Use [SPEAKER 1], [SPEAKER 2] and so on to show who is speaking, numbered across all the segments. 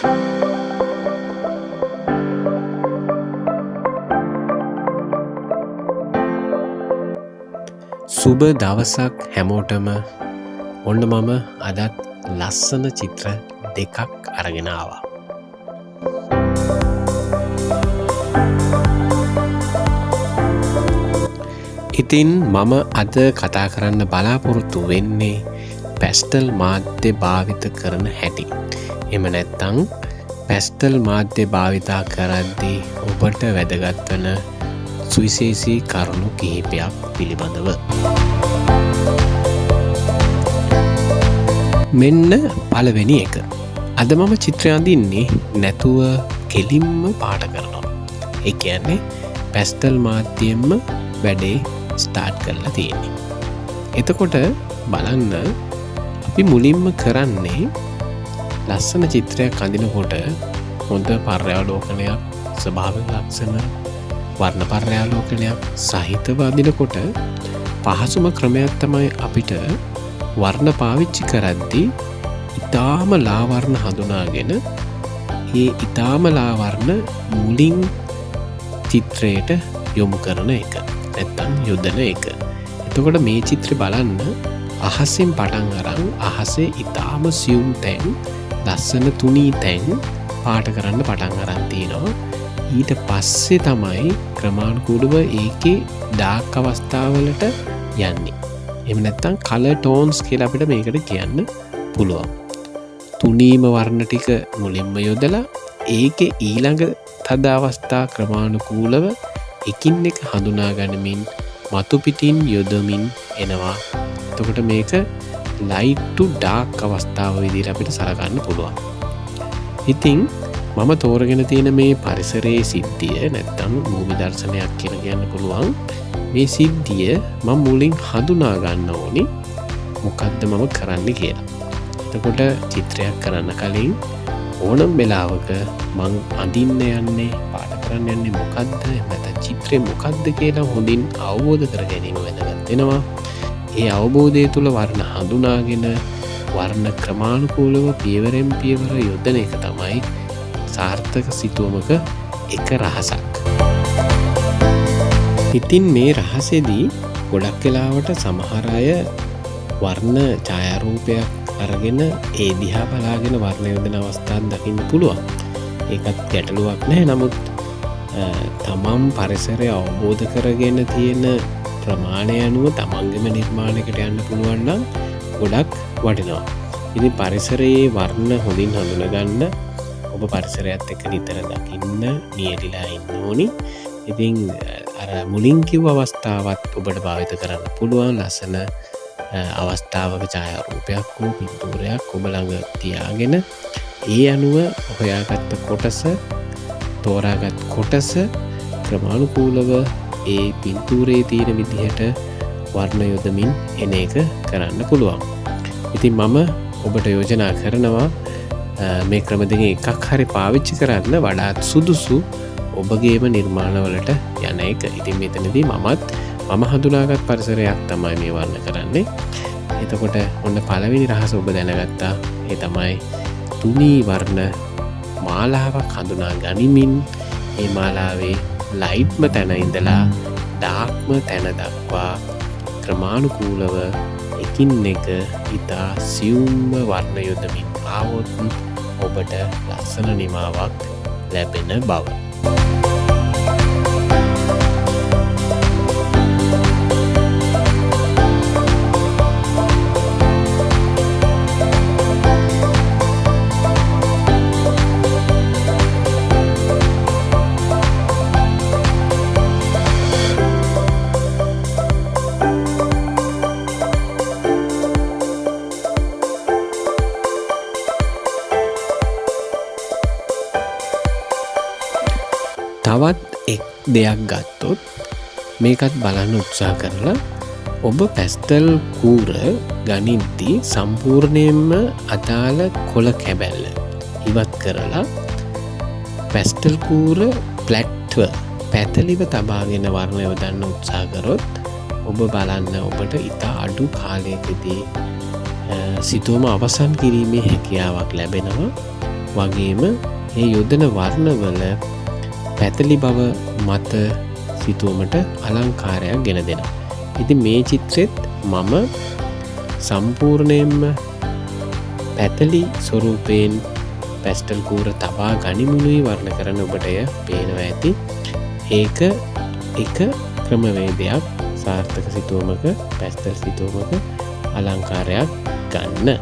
[SPEAKER 1] සුබ දවසක් හැමෝටම. ඔන්න මම අදත් ලස්සන චිත්‍ර දෙකක් අරගෙන ආවා. ඉතින් මම අද කතා කරන්න බලාපොරොත්තු වෙන්නේ පැස්ටල් මාධ්‍ය භාවිත කරන හැටි. එම නැත්තං පැස්ටල් මාධ්‍ය භාවිතා කරද්දී ඔබට වැදගත් වන සුවිශේෂී කරුණු කිහිපයක් පිළිබඳව. මෙන්න පළවෙනි එක. අද මම චිත්‍රය අඳින්නේ නැතුව කෙලින්ම පාට කරනවා. ඒ කියන්නේ පැස්ටල් මාධ්‍යයෙන්ම වැඩේ ස්ටාර්ට් කරලා තියෙන්නේ. එතකොට බලන්න අපි මුලින්ම කරන්නේ ලස්සන චිත්‍රයක් අඳිනකොට හොඳ පර්යාවලෝකනයක්, ස්වභාවික ලක්ෂණ, වර්ණ පර්යාවලෝකනයක් සහිතව අඳිනකොට පහසුම ක්‍රමයක් තමයි අපිට වර්ණ පාවිච්චි කරද්දී ඉතාම ලාවර්ණ හඳුනාගෙන ඒ ඉතාම ලාවර්ණ මුලින් චිත්‍රයට යොමු කරන එක. නැත්තම් යොදන එක. එතකොට මේ චිත්‍රය බලන්න අහසින් පටන් අරන් අහසේ ඉතාම සියුම් තැන්, ලස්සන තුනී තැන් පාට කරන්න පටන් අරන් තියෙනවා. ඊට පස්සේ තමයි ක්‍රමානුකූලව ඒකේ ඩාර්ක් අවස්ථාවලට යන්නේ. එහෙම නැත්නම් කලර් ටෝන්ස් කියලා අපිට මේකට කියන්න පුළුවන්. තුනීම වර්ණ ටික මුලින්ම යොදලා ඒකේ ඊළඟ තද අවස්ථා ක්‍රමානුකූලව එකින් එක හඳුනා ගනිමින් මතු පිටින් යොදමින් එනවා. එතකොට මේක ලයිට් ටු ඩාර්ක් අවස්ථාව විදිහට අපිට සලකන්න පුළුවන්. ඉතින් මම තෝරගෙන තියෙන මේ පරිසරයේ සිද්ධිය නැත්තම් භූමි දර්ශනයක් කියලා කියන්න පුළුවන්. මේ සිද්ධිය මම මුලින් හඳුනා ගන්න ඕනි මොකද්ද මම කරන්න කියලා. එතකොට චිත්‍රයක් කරන්න කලින් ඕනම් වෙලාවක මං අඳින්න යන්නේ, පාට කරන්න යන්නේ මොකද්ද, නැත්නම් චිත්‍රය මොකද්ද කියලා හොඳින් අවබෝධ කර ගැනීම වැදගත් වෙනවා. ඒ අවබෝධය තුළ වර්ණ හඳුනාගෙන වර්ණ ක්‍රමානුකූලව පියවරෙන් පියවර යොදන එක තමයි සාර්ථක සිතුවමක එක රහසක්. ඉතින් මේ රහසේදී ගොඩක් වෙලාවට සමහර අය වර්ණ ඡායාරූපයක් අරගෙන ඒ දිහා බලාගෙන වර්ණ යොදන අවස්ථාවක් දකින්න පුළුවන්. ඒකත් ගැටලුවක් නැහැ. නමුත් තමන් පරිසරය අවබෝධ කරගෙන තියෙන ප්‍රමාණය අනුව තමන්ගේම නිර්මාණයකට යන්න පුළුවන් නම් ගොඩක් වටිනවා. ඉතින් පරිසරයේ වර්ණ හොඳින් හඳුනගන්න ඔබ පරිසරයත් එක්ක නිතර දකින්න නියැලිලා ඉන්න ඕනි. ඉතින් අර මුලින් කිව්ව අවස්ථාවත් ඔබට භාවිත කරන්න පුළුවන්. ලස්සන අවස්ථාවක ඡායාරූපයක් හෝ පින්තූරයක් ඔබ ළඟ තියාගෙන ඒ අනුව හොයාගත්ත කොටස, තෝරාගත් කොටස ක්‍රමානුකූලව ඒ පින්තූරයේ තියෙන විදිහට වර්ණ යොදමින් එන එක කරන්න පුළුවන්. ඉතින් මම ඔබට යෝජනා කරනවා මේ ක්‍රම දෙකෙන් එකක් හරි පාවිච්චි කරන්න වඩාත් සුදුසු ඔබගේම නිර්මාණවලට යන එක. ඉතින් මෙතනදී මම හඳුනාගත් පරිසරයක් තමයි මේ වර්ණ කරන්නේ. එතකොට ඔන්න පළවෙනි රහස ඔබ දැනගත්තා. ඒ තමයි තුනී වර්ණ මාලාවක් හඳුනා ගනිමින් ඒ මාලාවේ ලයිට්ම තැන ඉඳලා ඩාර්ක්ම තැන දක්වා ක්‍රමානුකූලව එකින් එක ඉතා සියුම්ම වර්ණ යොදමින් ආවොත් ඔබට ලස්සන නිමාවක් ලැබෙන බව. තවත් එක් දෙයක් ගත්තොත් මේකත් බලන්න උත්සාහ කරලා ඔබ පැස්ටල් කූර ගනිද්දී සම්පූර්ණයෙන්ම අදාළ කොළ කැබැල්ල ඉවත් කරලා පැස්ටල් කූර ෆ්ලැට්ව පැතලිව තබාගෙන වර්ණ යොදන්න උත්සාහ කරොත් ඔබ බලන්න ඔබට ඉතා අඩු කාලයකදී සිතුවම අවසන් කිරීමේ හැකියාවක් ලැබෙනවා. වගේම ඒ යොදන වර්ණවල පැතලි බව මත සිතුවමට අලංකාරයක් ගෙන දෙනවා. ඉතින් මේ චිත්‍රෙත් මම සම්පූර්ණයෙන්ම පැතලි ස්වරූපයෙන් පැස්ටල් කූර තබා ගනිමුණුයි වර්ණ කරන ඔබට එය පේනවා ඇති. ඒක එක ක්‍රමවේදයක් සාර්ථක සිතුවමක පැස්ටල් සිතුවමක අලංකාරයක් ගන්න.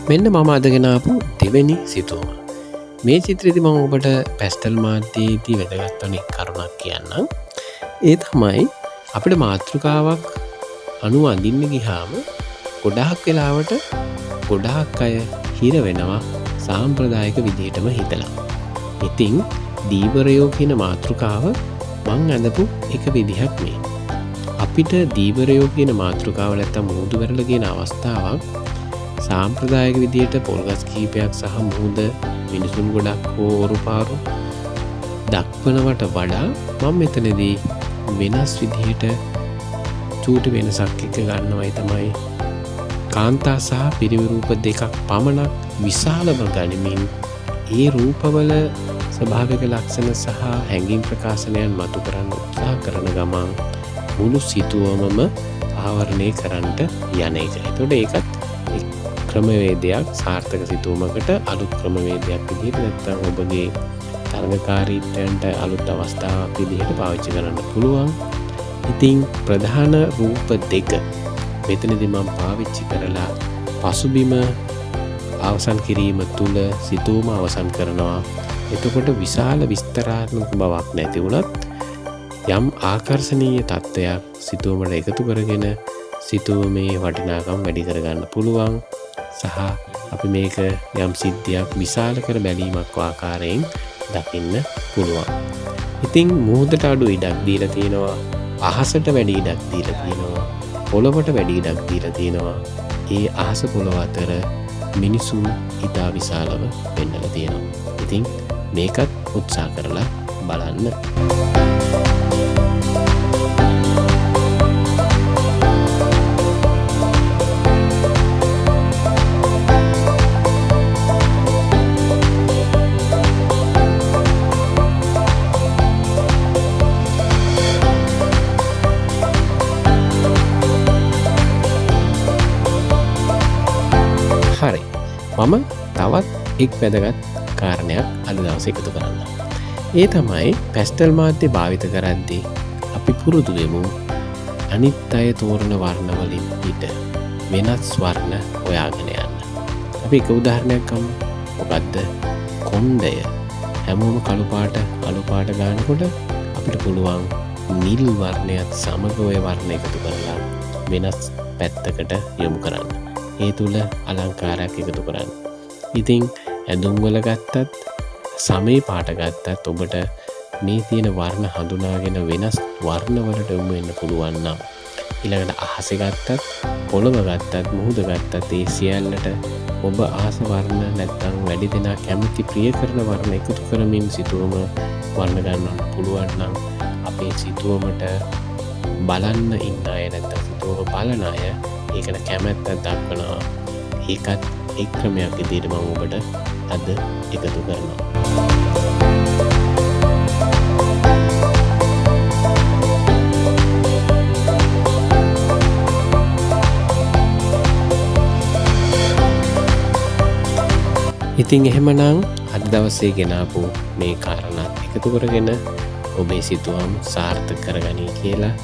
[SPEAKER 1] මෙන්න මම අදගෙනාපු දෙවැනි සිතුවම. මේ චිත්‍රෙදි මම ඔබට පැස්ටල් මාධ්‍යයේදී වැදගත් වන කරුණක් කියන්නම්. ඒ තමයි අපිට මාතෘකාවක් අනුව අඳින්න ගියාම ගොඩාක් වෙලාවට ගොඩාක් අය හිර වෙනවා සාම්ප්‍රදායික විදිහටම හිතලා. ඉතින් දීවරයෝ කියන මාතෘකාව මං අඳපු එක විදිහක් මේ. අපිට දීවරයෝ කියන මාතෘකාව නැත්තම් මුහුදු වැරළ කියන අවස්ථාවක් සාම්ප්‍රදායක විදියට පොල්ගස් කීපයක් සහ මුහුද මිනිසුන් ගොඩක් හෝ ඔරුපාරු දක්වනවට වඩා මම මෙතනදී වෙනස් විදිහට චූට වෙනසක් එක ගන්නවයි තමයි කාන්තා සහ පිරිමි රූප දෙකක් පමණක් විශාලව ගනිමින් ඒ රූපවල ස්වභාවික ලක්ෂණ සහ හැඟීම් ප්‍රකාශනයන් මතු කරන්න උත්සාහ කරන ගමන් මුළු සිතුවමම ආවරණය කරන්නට යන එක. එතකොට ඒකත් ක්‍රමවේදයක් සාර්ථක සිතුවමකට අලුත් ක්‍රමවේදයක් විදිහට නැත්නම් ඔබගේ තරගකාරීත්වයන්ට අලුත් අවස්ථාවක් විදිහට පාවිච්චි කරන්න පුළුවන්. ඉතින් ප්‍රධාන රූප දෙක මෙතනදී මම පාවිච්චි කරලා පසුබිම අවසන් කිරීම තුල සිතුවම අවසන් කරනවා. එතකොට විශාල විස්තරාත්මක බවක් නැති වුණත් යම් ආකර්ශනීය තත්ත්වයක් සිතුවමට එකතු කරගෙන සිතුවමේ වටිනාකම් වැඩි කරගන්න පුළුවන්. සහ අපි මේක යම් සිද්ධියක් විශාල කර බැලීමක් ආකාරයෙන් දකින්න පුළුවන්. ඉතින් මුහුදට අඩු ඉඩක් දීලා තියෙනවා, අහසට වැඩි ඉඩක් දීලා තියෙනවා, පොළොවට වැඩි ඉඩක් දීලා තියෙනවා. ඒ අහස පොළොව අතර මිනිසුන් ඉතා විශාලව පෙන්නලා තියෙනවා. ඉතින් මේකත් උත්සාහ කරලා බලන්න. හරි, මම තවත් එක් වැදගත් කාරණයක් අද දවසේ එකතු කරන්න. ඒ තමයි පැස්ටල් මාධ්‍ය භාවිත කරද්දී අපි පුරුදු වෙමු අනිත් අය තෝරන වර්ණවලින් පිට වෙනස් වර්ණ හොයාගෙන යන්න. අපි එක උදාහරණයක් ගමු. මොකද්ද? කොණ්ඩය හැමෝම කළු පාට ගන්නකොට අපිට පුළුවන් නිල් වර්ණයත් සමග ওই වර්ණ එකතු කරලා වෙනස් පැත්තකට යොමු කරන්න. ඒ තුල අලංකාරයක් එකතු කරන්න. ඉතින් ඇඳුම් වල ගත්තත් සමේ පාට ගත්තත් ඔබට මේ තියෙන වර්ණ හඳුනාගෙන වෙනස් වර්ණ වලට යොමු වෙන්න පුළුවන් නම් ඊළඟට අහසේ ගත්තත් පොළව ගත්තත් මුහුද ගත්තත් ඒ සියල්ලට ඔබ ආස වර්ණ නැත්නම් වැඩි දෙනා කැමති ප්‍රිය කරන වර්ණ එකතු කරමින් සිතුවම වර්ණ ගන්නන්න පුළුවන් නම් අපේ සිතුවමට බලන්න ඉන්න අය නැත්නම් සිතුවම බලන අය ඒකට කැමැත්තක් දක්වනවා. ඒකත් එක් ක්‍රමයක් විදිහට මම ඔබට අද එකතු කරනවා. ඉතින් එහෙමනම් අද දවසේ ගෙනාපු මේ කාරණාත් එකතු කරගෙන ඔබේ සිතුවම් සාර්ථක කරගනී කියලා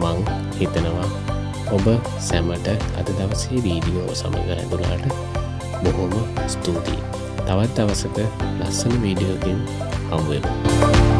[SPEAKER 1] මං හිතනවා. ඔබ සැමට අද දවසේ වීඩියෝ සමග ඇඳුනාට බොහොම ස්තුතියි. තවත් දවසක ලස්සන වීඩියෝකින් හමු වෙමු.